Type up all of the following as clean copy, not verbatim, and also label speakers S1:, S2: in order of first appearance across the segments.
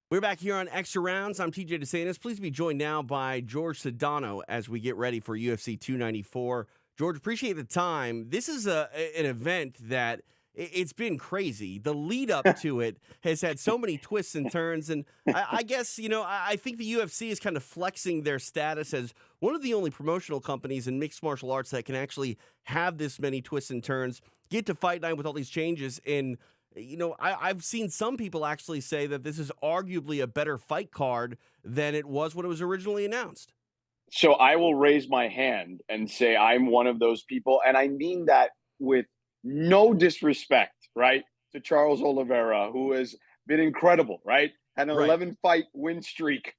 S1: We're back here on Extra Rounds. I'm TJ DeSantis. Please be joined now by Jorge Sedano as we get ready for UFC 294. George, appreciate the time. This is an event that it's been crazy. The lead up to it has had so many twists and turns. And I guess, I think the UFC is kind of flexing their status as one of the only promotional companies in mixed martial arts that can actually have this many twists and turns, get to fight night with all these changes. And I've seen some people actually say that this is arguably a better fight card than it was when it was originally announced.
S2: So I will raise my hand and say I'm one of those people, and I mean that with no disrespect, right, to Charles Oliveira, who has been incredible, right? Had an
S1: Right.
S2: 11 fight win streak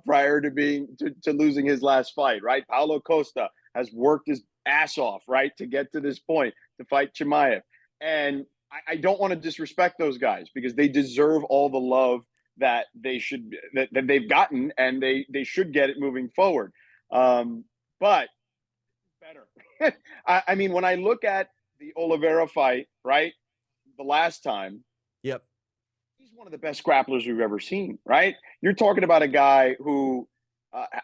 S2: prior to losing his last fight, right? Paulo Costa has worked his ass off, right, to get to this point to fight Chimaev, and I don't want to disrespect those guys because they deserve all the love that that they've gotten, and they should get it moving forward. But better. I mean, when I look at the Oliveira fight, right, the last time,
S1: Yep.
S2: he's one of the best grapplers we've ever seen, right? You're talking about a guy who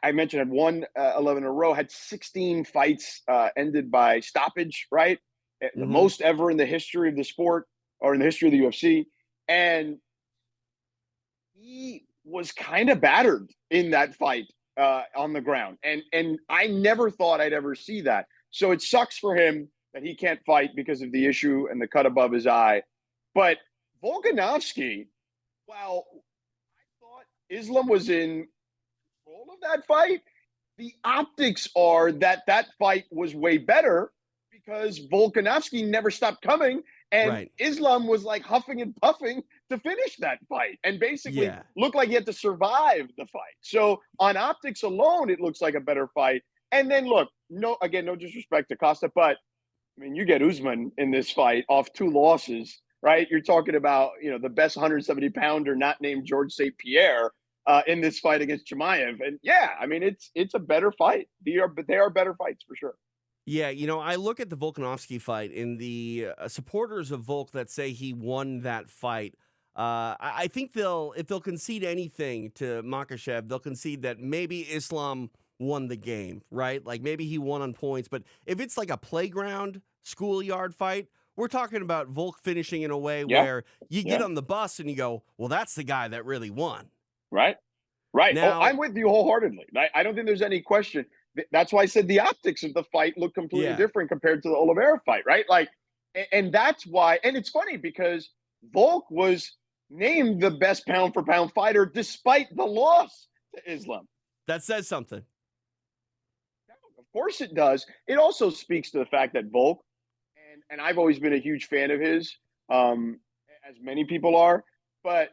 S2: I mentioned had won 11 in a row, had 16 fights ended by stoppage, right? The
S1: Hmm.
S2: most ever in the history of the sport or in the history of the UFC. And he was kind of battered in that fight on the ground, and I never thought I'd ever see that. So it sucks for him that he can't fight because of the issue and the cut above his eye. But Volkanovski, while I thought Islam was in control of that fight, the optics are that that fight was way better because Volkanovski never stopped coming, and
S1: Right.
S2: Islam was like huffing and puffing to finish that fight and basically
S1: Yeah.
S2: looked like he had to survive the fight. So on optics alone, it looks like a better fight. And then look, no disrespect to Costa, but I mean, you get Usman in this fight off two losses, right? You're talking about, the best 170 pounder not named George St. Pierre in this fight against Chimaev. And yeah, I mean, it's a better fight. They are better fights for sure.
S1: Yeah, I look at the Volkanovski fight and the supporters of Volk that say he won that fight. I think if they'll concede anything to Makhachev, they'll concede that maybe Islam won the game, right? Like maybe he won on points. But if it's like a playground, schoolyard fight, we're talking about Volk finishing in a way
S2: Yeah,
S1: where you get
S2: yeah,
S1: on the bus and you go, well, that's the guy that really won.
S2: right. Right. Oh,
S1: Now,
S2: I'm with you wholeheartedly. I don't think there's any question. That's why I said the optics of the fight look completely
S1: yeah.
S2: different compared to the Oliveira fight, right? Like, and that's why. And it's funny because Volk was named the best pound for pound fighter despite the loss to Islam.
S1: That says something.
S2: Of course, it does. It also speaks to the fact that Volk, and I've always been a huge fan of his, um, as many people are, but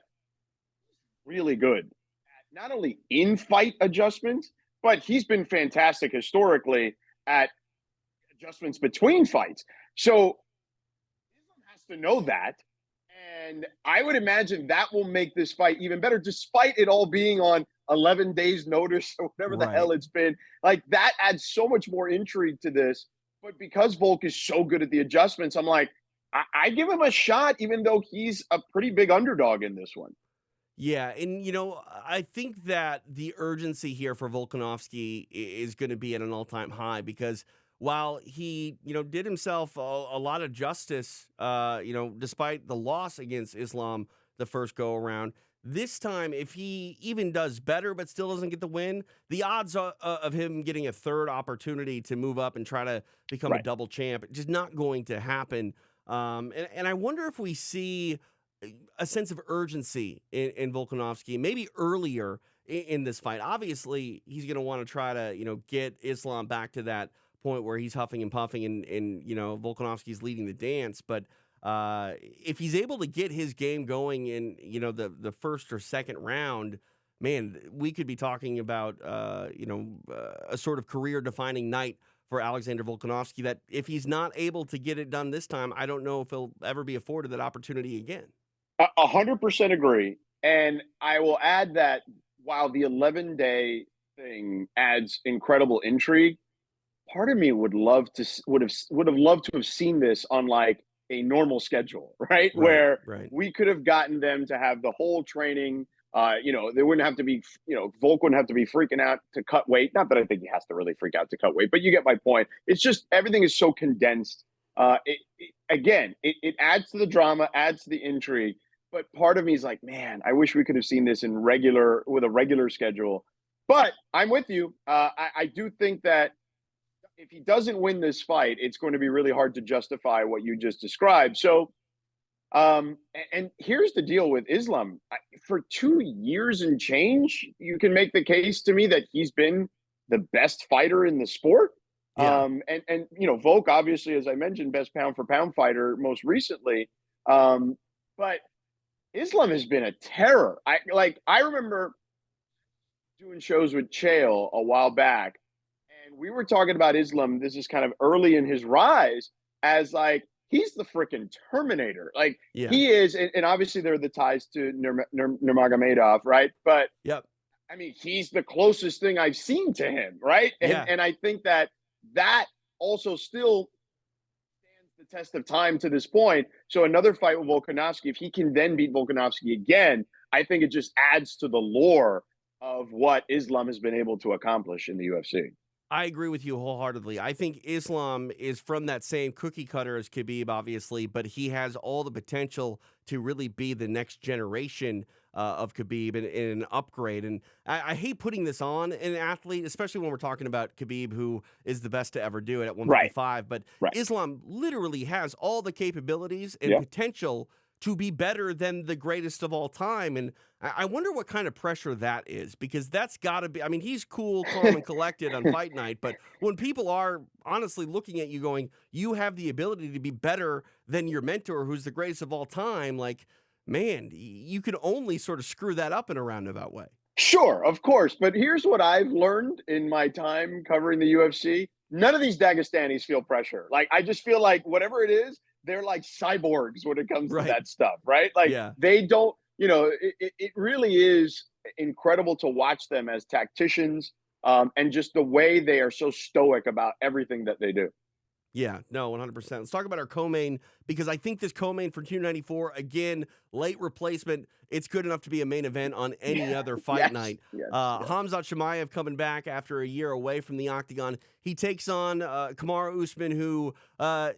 S2: really good not only in fight adjustments, but he's been fantastic historically at adjustments between fights. So Islam has to know that. And I would imagine that will make this fight even better, despite it all being on 11 days' notice or whatever the
S1: Right.
S2: hell it's been. Like that adds so much more intrigue to this. But because Volk is so good at the adjustments, I'm like, I give him a shot, even though he's a pretty big underdog in this one.
S1: Yeah, and I think that the urgency here for Volkanovski is going to be at an all-time high because while he, did himself a lot of justice, despite the loss against Islam the first go around, this time if he even does better but still doesn't get the win, the odds of him getting a third opportunity to move up and try to become a
S2: Right.
S1: double champ just not going to happen. And I wonder if we see a sense of urgency in Volkanovski, maybe earlier in this fight. Obviously, he's going to want to try to, get Islam back to that point where he's huffing and puffing and Volkanovski's leading the dance. But if he's able to get his game going in, the first or second round, man, we could be talking about, a sort of career defining night for Alexander Volkanovski that if he's not able to get it done this time, I don't know if he'll ever be afforded that opportunity again.
S2: 100% agree. And I will add that while the 11-day thing adds incredible intrigue, part of me would have loved to have seen this on like a normal schedule, right?
S1: Right,
S2: Where
S1: right.
S2: we could have gotten them to have the whole training They wouldn't have to be, Volk wouldn't have to be freaking out to cut weight. Not that I think he has to really freak out to cut weight, but you get my point. It's just everything is so condensed. It adds to the drama, adds to the intrigue. But part of me is like, man, I wish we could have seen this with a regular schedule. But I'm with you. I do think that if he doesn't win this fight, it's going to be really hard to justify what you just described. So, and here's the deal with Islam. For 2 years and change, you can make the case to me that he's been the best fighter in the sport.
S1: Yeah.
S2: Volk, obviously, as I mentioned, best pound for pound fighter most recently. But Islam has been a terror. I remember doing shows with Chael a while back, and we were talking about Islam. This is kind of early in his rise as like he's the freaking Terminator. Like
S1: Yeah.
S2: he is, and obviously there are the ties to Nurmagomedov, right? But
S1: Yep.
S2: I mean, he's the closest thing I've seen to him, right? And I think that also still stands the test of time to this point. So another fight with Volkanovski, if he can then beat Volkanovski again, I think it just adds to the lore of what Islam has been able to accomplish in the UFC.
S1: I agree with you wholeheartedly. I think Islam is from that same cookie cutter as Khabib, obviously, but he has all the potential to really be the next generation of Khabib and an upgrade. And I hate putting this on an athlete, especially when we're talking about Khabib, who is the best to ever do it at 155. But Islam literally has all the capabilities and potential to be better than the greatest of all time. And I wonder what kind of pressure that is, because that's got to be, I mean, he's cool, calm, and collected on fight night, but when people are honestly looking at you going, you have the ability to be better than your mentor, who's the greatest of all time, like, man, you can only sort of screw that up in a roundabout way.
S2: Sure, of course. But here's what I've learned in my time covering the UFC. None of these Dagestanis feel pressure. Like, I just feel like whatever it is, they're like cyborgs when it comes to that stuff, right? Like they don't, it really is incredible to watch them as tacticians, and just the way they are so stoic about everything that they do.
S1: Yeah, no, 100%. Let's talk about our co-main, because I think this co-main for 294, again, late replacement, it's good enough to be a main event on any other fight night. Khamzat Chimaev coming back after a year away from the octagon. He takes on Kamaru Usman, who,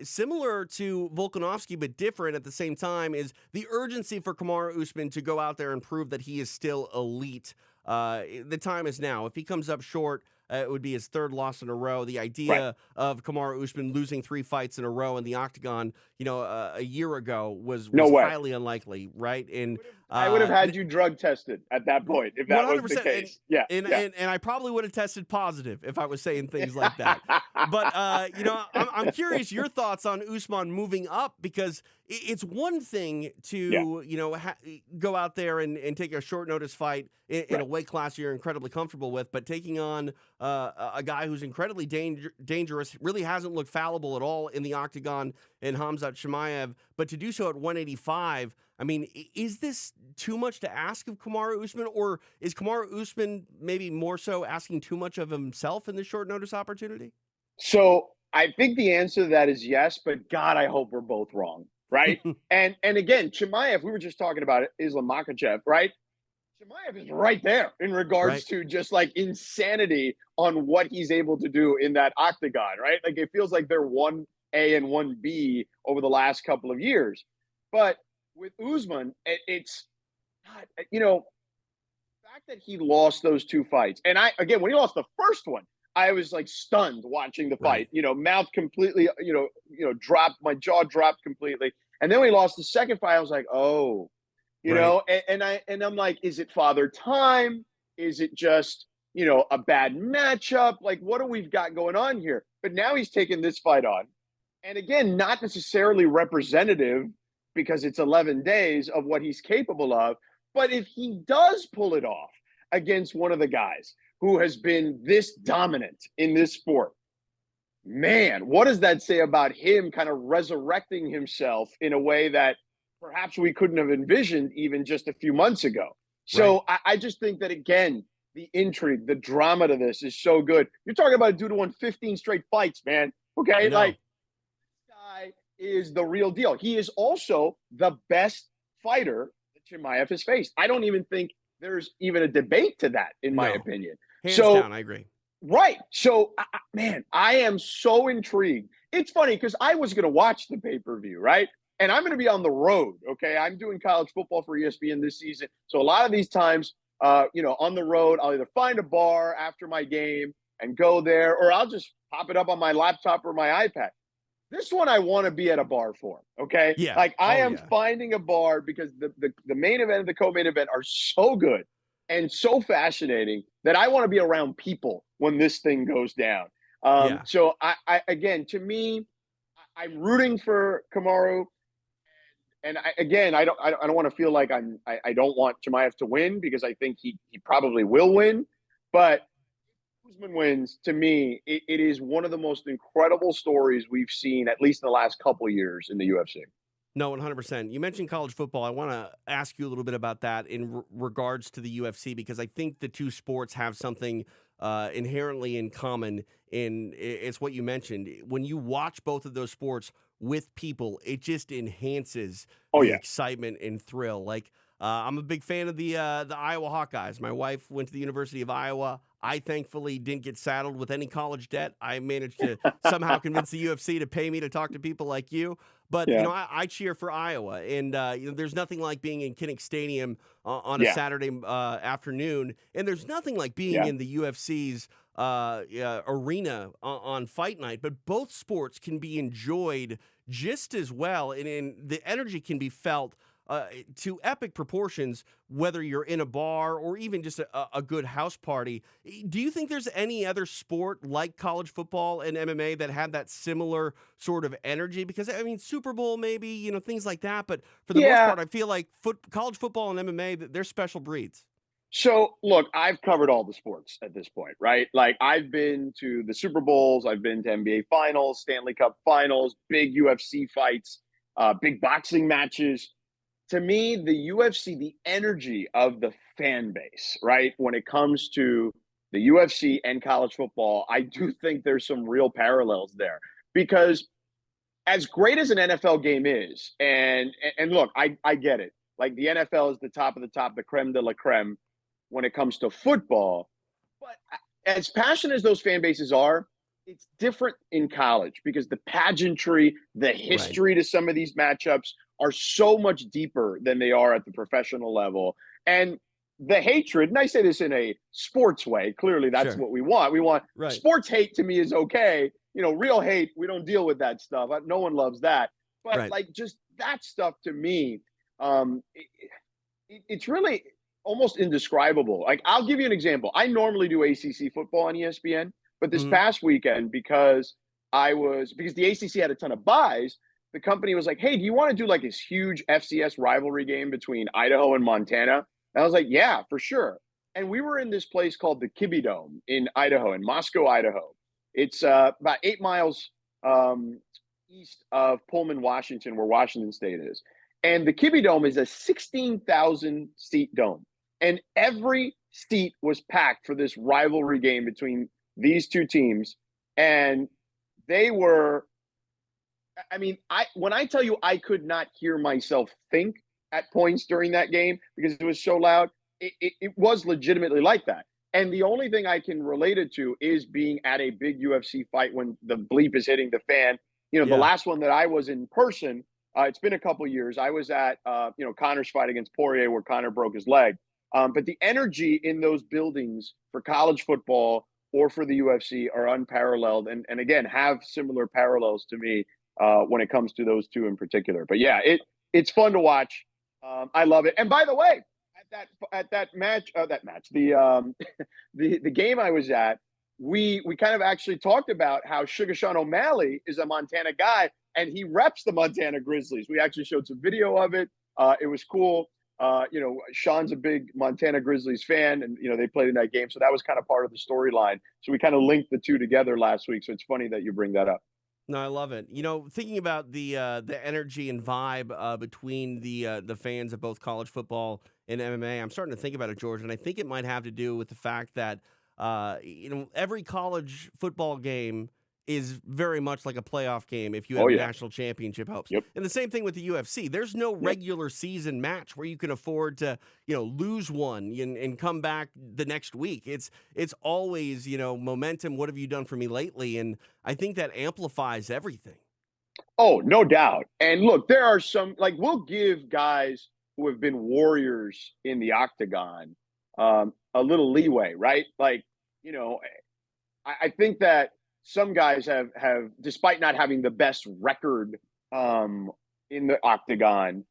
S1: similar to Volkanovski but different at the same time, is the urgency for Kamaru Usman to go out there and prove that he is still elite. The time is now. If he comes up short, it would be his third loss in a row. The idea of Kamaru Usman losing 3 fights in a row in the octagon, a year ago was highly unlikely, right? And
S2: I would have had you drug tested at that point if that was the case.
S1: And I probably would have tested positive if I was saying things like that. But I'm curious your thoughts on Usman moving up, because it's one thing to go out there and take a short notice fight in a weight class you're incredibly comfortable with, but taking on a guy who's incredibly dangerous, really hasn't looked fallible at all in the octagon, in Khamzat Chimaev, but to do so at 185. I mean, is this too much to ask of Kamaru Usman, or is Kamaru Usman maybe more so asking too much of himself in this short notice opportunity?
S2: So I think the answer to that is yes, but God, I hope we're both wrong, right? and again, Chimaev, we were just talking about it, Islam Makhachev, right? Chimaev is right there in regards to just like insanity on what he's able to do in that octagon, right? Like it feels like they're 1A and 1B over the last couple of years. But with Usman, it's not, the fact that he lost those 2 fights. And when he lost the first one, I was like stunned watching the fight, mouth completely, dropped, my jaw dropped completely. And then when he lost the second fight, I was like, oh, and I'm like, is it father time? Is it just, a bad matchup? Like, what do we've got going on here? But now he's taken this fight on. And again, not necessarily representative, because it's 11 days of what he's capable of. But if he does pull it off against one of the guys who has been this dominant in this sport, man, what does that say about him kind of resurrecting himself in a way that perhaps we couldn't have envisioned even just a few months ago? So I just think that, again, the intrigue, the drama to this is so good. You're talking about a dude who won 15 straight fights, man. Okay, like, this guy is the real deal. He is also the best fighter that Chimaev has faced. I don't even think there's even a debate to that, in my
S1: No,
S2: opinion.
S1: hands
S2: So
S1: down, I agree.
S2: right. So, man, I am so intrigued. It's funny because I was going to watch the pay per view, right? And I'm going to be on the road. Okay, I'm doing college football for ESPN this season, so a lot of these times, on the road, I'll either find a bar after my game and go there, or I'll just pop it up on my laptop or my iPad. This one I want to be at a bar for. Okay,
S1: Yeah.
S2: like I
S1: Oh
S2: am
S1: yeah.
S2: finding a bar because the main event and the co-main event are so good and so fascinating that I want to be around people when this thing goes down.
S1: Yeah.
S2: So I again, to me, I'm rooting for Kamaru, and I don't want to feel like I don't want Chimaev to win because I think he probably will win, but Usman wins, to me, it is one of the most incredible stories we've seen, at least in the last couple of years in the UFC.
S1: No, 100%. You mentioned college football. I want to ask you a little bit about that in regards to the UFC because I think the two sports have something inherently in common. It's what you mentioned. When you watch both of those sports with people, it just enhances
S2: Oh
S1: the
S2: yeah,
S1: excitement and thrill. Like I'm a big fan of the Iowa Hawkeyes. My wife went to the University of Iowa. I thankfully didn't get saddled with any college debt. I managed to somehow convince the UFC to pay me to talk to people like you. But
S2: yeah,
S1: I cheer for Iowa, and there's nothing like being in Kinnick Stadium on a
S2: yeah,
S1: Saturday afternoon, and there's nothing like being
S2: yeah.
S1: in the UFC's arena on fight night. But both sports can be enjoyed just as well, and the energy can be felt to epic proportions, whether you're in a bar or even just a good house party. Do you think there's any other sport like college football and MMA that had that similar sort of energy? Because I mean, Super Bowl, maybe, things like that. But for the most
S2: Yeah.
S1: part, I feel like college football and MMA, they're special breeds.
S2: So look, I've covered all the sports at this point, right? Like I've been to the Super Bowls, I've been to NBA Finals, Stanley Cup Finals, big UFC fights, big boxing matches. To me, the UFC, the energy of the fan base, right? When it comes to the UFC and college football, I do think there's some real parallels there because as great as an NFL game is, and look, I get it. Like the NFL is the top of the top, the creme de la creme when it comes to football. But as passionate as those fan bases are, it's different in college because the pageantry, the
S1: Right.
S2: history to some of these matchups are so much deeper than they are at the professional level. And the hatred, and I say this in a sports way, clearly that's
S1: Sure.
S2: what we want. We want
S1: Right.
S2: sports hate to me is okay. Real hate, we don't deal with that stuff. No one loves that. But
S1: Right.
S2: like just that stuff to me, it's really almost indescribable. Like I'll give you an example. I normally do ACC football on ESPN, but this
S1: Hmm.
S2: past weekend because the ACC had a ton of buys, the company was like, "Hey, do you want to do like this huge FCS rivalry game between Idaho and Montana?" And I was like, "Yeah, for sure." And we were in this place called the Kibby Dome in Idaho, in Moscow, Idaho. It's about 8 miles east of Pullman, Washington, where Washington State is. And the Kibby Dome is a 16,000 seat dome. And every seat was packed for this rivalry game between these two teams. And they were, I mean, when I tell you I could not hear myself think at points during that game because it was so loud, it was legitimately like that. And the only thing I can relate it to is being at a big UFC fight when the bleep is hitting the fan. The
S1: Yeah.
S2: last one that I was in person, it's been a couple years. I was at, Connor's fight against Poirier where Connor broke his leg. But the energy in those buildings for college football or for the UFC are unparalleled and again, have similar parallels to me when it comes to those two in particular. But yeah, it's fun to watch. I love it. And by the way, at that match, the the game I was at, we kind of actually talked about how Sugar Sean O'Malley is a Montana guy and he reps the Montana Grizzlies. We actually showed some video of it. It was cool. Sean's a big Montana Grizzlies fan, and they played in that game, so that was kind of part of the storyline. So we kind of linked the two together last week. So it's funny that you bring that up.
S1: No, I love it. Thinking about the energy and vibe between the fans of both college football and MMA, I'm starting to think about it, George, and I think it might have to do with the fact that every college football game is very much like a playoff game if you
S2: Oh
S1: have
S2: yeah.
S1: national championship hopes.
S2: Yep.
S1: And the same thing with the UFC. There's no
S2: Yep.
S1: regular season match where you can afford to, lose one and come back the next week. It's always, momentum. What have you done for me lately? And I think that amplifies everything.
S2: Oh, no doubt. And look, there are some like we'll give guys who have been warriors in the octagon a little leeway, right? Like, you know, I think that some guys have despite not having the best record um, in the octagon,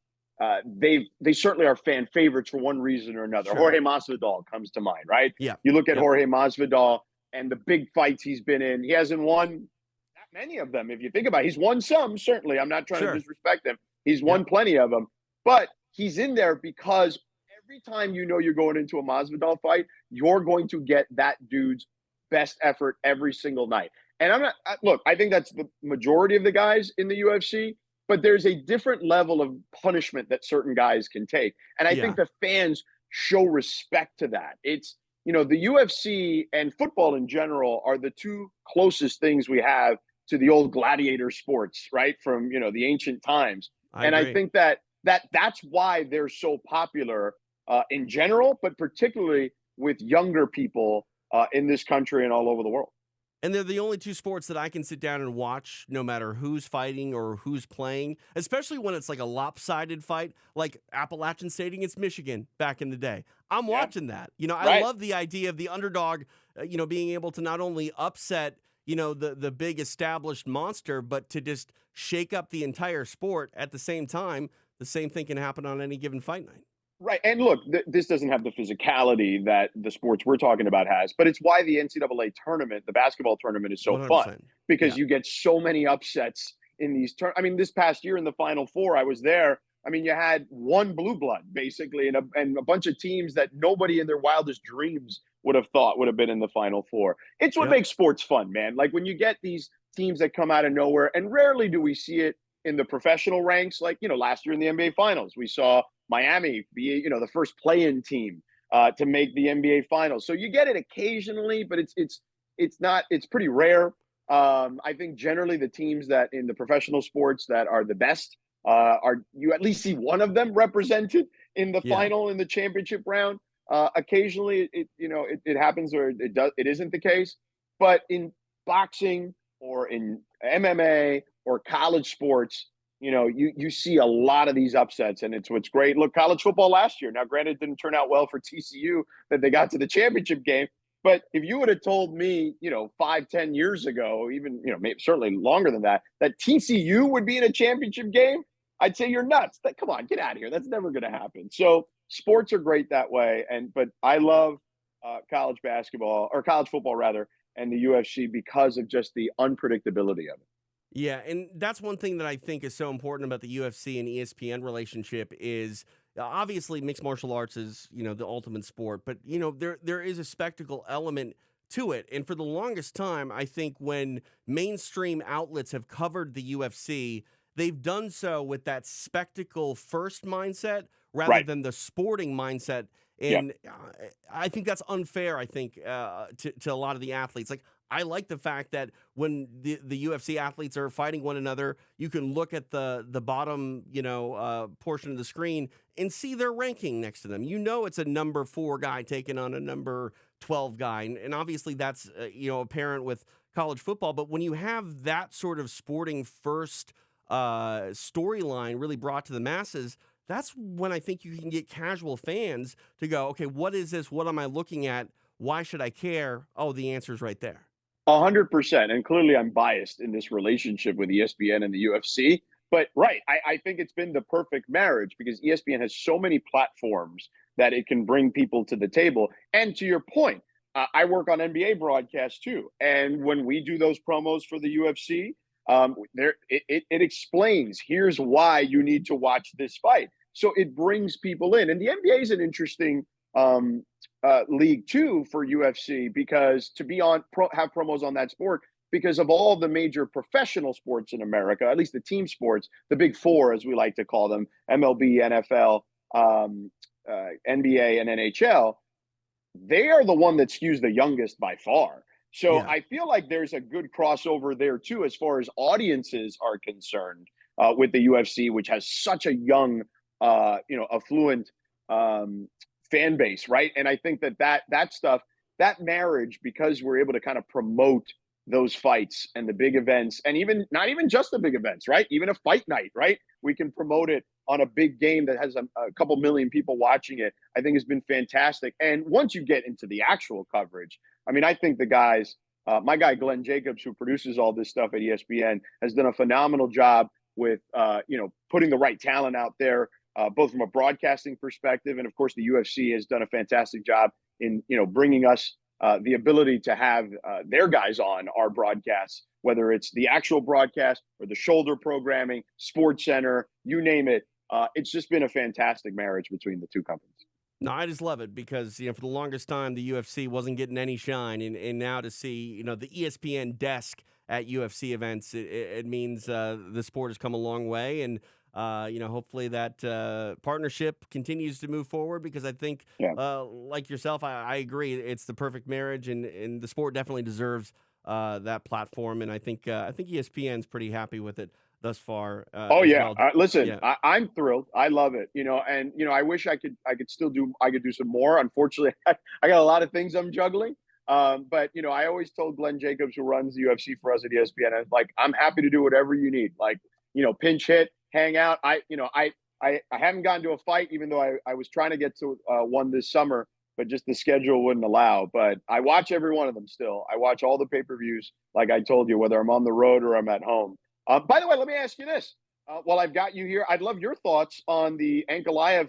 S2: they certainly are fan favorites for one reason or another.
S1: Sure.
S2: Jorge Masvidal comes to mind, right?
S1: Yeah.
S2: You look at
S1: Yep.
S2: Jorge Masvidal and the big fights he's been in. He hasn't won that many of them. If you think about it, he's won some. Certainly, I'm not trying to
S1: Sure.
S2: disrespect him. He's won
S1: Yep.
S2: plenty of them, but he's in there because every time you know you're going into a Masvidal fight, you're going to get that dude's best effort every single night. And look, I think that's the majority of the guys in the UFC, but there's a different level of punishment that certain guys can take. And I think
S1: Yeah.
S2: the fans show respect to that. It's, the UFC and football in general are the two closest things we have to the old gladiator sports, right? From, the ancient times.
S1: I
S2: And I
S1: agree.
S2: think that's why they're so popular in general, but particularly with younger people in this country and all over the world.
S1: And they're the only two sports that I can sit down and watch no matter who's fighting or who's playing, especially when it's like a lopsided fight, like Appalachian State against Michigan back in the day. I'm
S2: Yeah,
S1: watching that. I
S2: right.
S1: love the idea of the underdog, being able to not only upset, the big established monster, but to just shake up the entire sport at the same time. The same thing can happen on any given fight night.
S2: Right. And look, this doesn't have the physicality that the sports we're talking about has, but it's why the NCAA tournament, the basketball tournament, is so fun
S1: 100%.
S2: because
S1: Yeah.
S2: you get so many upsets in these I mean, this past year in the Final Four, I was there. I mean, you had one blue blood basically, and a bunch of teams that nobody in their wildest dreams would have thought would have been in the Final Four. It's what
S1: Yep.
S2: makes sports fun, man. Like when you get these teams that come out of nowhere, and rarely do we see it in the professional ranks. Like, last year in the NBA Finals, we saw Miami be, the first play-in team to make the NBA Finals. So you get it occasionally, but it's not. It's pretty rare. I think generally the teams that in the professional sports that are the best are you at least see one of them represented in the
S1: Yeah.
S2: final in the championship round. Occasionally, it happens or it isn't the case. But in boxing or in MMA or college sports, you see a lot of these upsets, and it's what's great. Look, college football last year. Now, granted, it didn't turn out well for TCU that they got to the championship game. But if you would have told me, 5, 10 years ago, even maybe certainly longer than that, that TCU would be in a championship game, I'd say you're nuts. Come on, get out of here. That's never going to happen. So sports are great that way, but I love college basketball or college football rather, and the UFC because of just the unpredictability of it.
S1: Yeah, and that's one thing that I think is so important about the UFC and ESPN relationship is obviously mixed martial arts is, the ultimate sport, but there is a spectacle element to it. And for the longest time, I think when mainstream outlets have covered the UFC, they've done so with that spectacle first mindset rather
S2: Right.
S1: than the sporting mindset.
S2: Yeah.
S1: And I think that's unfair, I think, to a lot of the athletes. Like, I like the fact that when the UFC athletes are fighting one another, you can look at the bottom, portion of the screen and see their ranking next to them. It's a number 4 guy taking on a number 12 guy. And obviously that's, apparent with college football. But when you have that sort of sporting first storyline really brought to the masses, that's when I think you can get casual fans to go, okay, what is this? What am I looking at? Why should I care? Oh, the answer's right there.
S2: 100%. And clearly, I'm biased in this relationship with ESPN and the UFC. But right, I think it's been the perfect marriage because ESPN has so many platforms that it can bring people to the table. And to your point, I work on NBA broadcasts too. And when we do those promos for the UFC, it explains here's why you need to watch this fight. So it brings people in. And the NBA is an interesting um, league too for UFC because to be on have promos on that sport because of all the major professional sports in America, at least the team sports, the big four as we like to call them, MLB, NFL, NBA, and NHL. They are the one that skews the youngest by far. So
S1: Yeah.
S2: I feel like there's a good crossover there too, as far as audiences are concerned, with the UFC, which has such a young, affluent um, fan base, right? And I think that stuff, that marriage, because we're able to kind of promote those fights and the big events, and even not even just the big events, right? Even a fight night, right? We can promote it on a big game that has a couple million people watching it. I think has been fantastic. And once you get into the actual coverage, I mean, I think the guys, my guy Glenn Jacobs, who produces all this stuff at ESPN, has done a phenomenal job with putting the right talent out there, both from a broadcasting perspective, and of course the UFC has done a fantastic job in bringing us the ability to have their guys on our broadcasts, whether it's the actual broadcast or the shoulder programming, Sports Center, you name it. It's just been a fantastic marriage between the two companies.
S1: No, I just love it because for the longest time the UFC wasn't getting any shine, and now to see the ESPN desk at UFC events, it means the sport has come a long way, and hopefully that partnership continues to move forward because I think,
S2: Yeah.
S1: like yourself, I agree it's the perfect marriage, and the sport definitely deserves that platform, and I think ESPN's pretty happy with it thus far
S2: Oh
S1: as
S2: yeah.
S1: well.
S2: Listen,
S1: Yeah.
S2: I'm thrilled. I love it. And I wish I could still do some more. Unfortunately, I got a lot of things I'm juggling. But I always told Glenn Jacobs, who runs the UFC for us at ESPN, I was like, I'm happy to do whatever you need. Like, pinch hit, hang out. I haven't gotten to a fight, even though I was trying to get to one this summer, but just the schedule wouldn't allow. But I watch every one of them still. I watch all the pay-per-views, like I told you, whether I'm on the road or I'm at home. By the way, let me ask you this. While I've got you here, I'd love your thoughts on the Ankalaev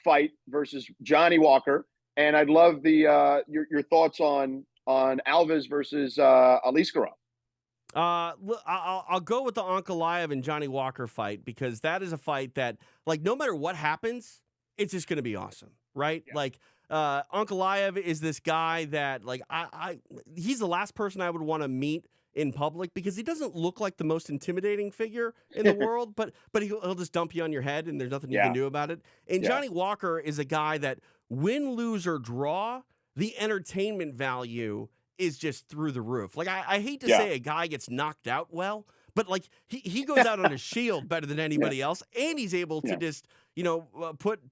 S2: fight versus Johnny Walker, and I'd love the your thoughts on Alves versus Aliskerov.
S1: I'll go with the Ankalaev and Johnny Walker fight because that is a fight that, like, no matter what happens, it's just going to be awesome, right?
S2: Yeah.
S1: Like, Ankalaev is this guy that, like, he's the last person I would want to meet in public because he doesn't look like the most intimidating figure in the world, but he'll just dump you on your head and there's nothing you can
S2: Yeah,
S1: do about it. And
S2: yeah,
S1: Johnny Walker is a guy that win, lose, or draw, the entertainment value is just through the roof. Like I hate to
S2: yeah,
S1: say a guy gets knocked out well, but like he goes out on a shield better than
S2: yeah,
S1: anybody else, and he's able to
S2: yeah.
S1: just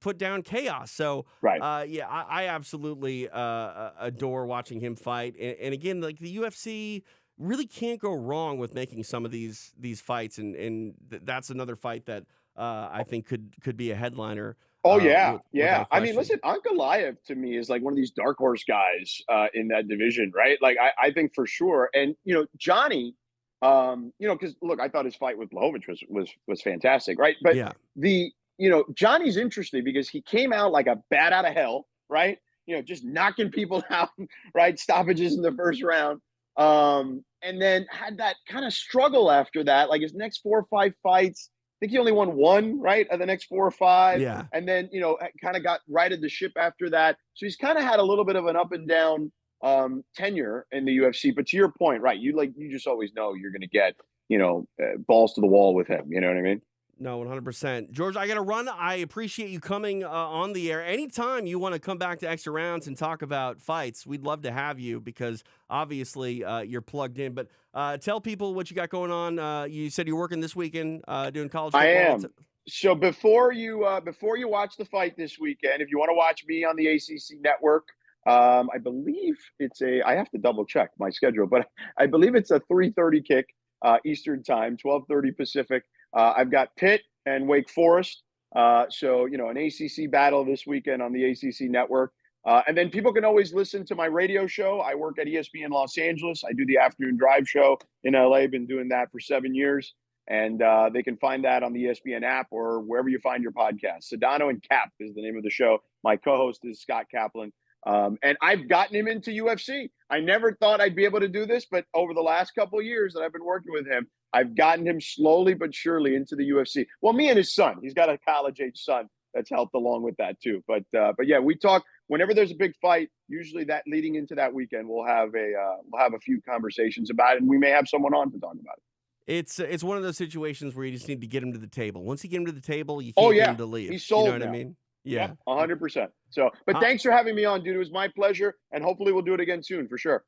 S1: put down chaos. So
S2: Right.
S1: yeah, I absolutely adore watching him fight. And again, like the UFC really can't go wrong with making some of these fights, and that's another fight that I think could be a headliner.
S2: Oh yeah,
S1: Without
S2: yeah.
S1: a
S2: I mean,
S1: question.
S2: listen, Ankalaev to me is like one of these dark horse guys in that division, right? Like I think for sure. And Johnny, because look, I thought his fight with Blachowicz was fantastic, right? But
S1: Yeah.
S2: the Johnny's interesting because he came out like a bat out of hell, right? Just knocking people out, right? Stoppages in the first round. And then had that kind of struggle after that. Like his next 4 or 5 fights, I think he only won one, right, of the next 4 or 5,
S1: Yeah.
S2: and then kind of got righted the ship after that. So he's kind of had a little bit of an up and down tenure in the UFC. But to your point, right, you just always know you're going to get balls to the wall with him. You know what I mean?
S1: No, 100%. George, I got to run. I appreciate you coming on the air. Anytime you want to come back to Extra Rounds and talk about fights, we'd love to have you because obviously you're plugged in. But tell people what you got going on. You said you're working this weekend doing college
S2: I
S1: football.
S2: am. So before you watch the fight this weekend, if you want to watch me on the ACC network, I believe I have to double check my schedule, but I believe it's a 3:30 kick Eastern time, 12:30 Pacific. I've got Pitt and Wake Forest. So an ACC battle this weekend on the ACC network. And then people can always listen to my radio show. I work at ESPN Los Angeles. I do the afternoon drive show in LA. Been doing that for 7 years. And they can find that on the ESPN app or wherever you find your podcast. Sedano and Cap is the name of the show. My co-host is Scott Kaplan. And I've gotten him into UFC. I never thought I'd be able to do this, but over the last couple of years that I've been working with him, I've gotten him slowly but surely into the UFC. Well, me and his son. He's got a college-age son that's helped along with that too. But yeah, we talk whenever there's a big fight. Usually, that leading into that weekend, we'll have a few conversations about it, and we may have someone on to talk about it.
S1: It's one of those situations where you just need to get him to the table. Once you get him to the table, you
S2: Oh
S1: can't get him
S2: yeah,
S1: to leave.
S2: he's
S1: You know
S2: sold
S1: what I
S2: now.
S1: mean?
S2: Yep,
S1: Yeah.
S2: 100%. So, but
S1: Uh,
S2: thanks for having me on, dude. It was my pleasure, and hopefully we'll do it again soon for sure.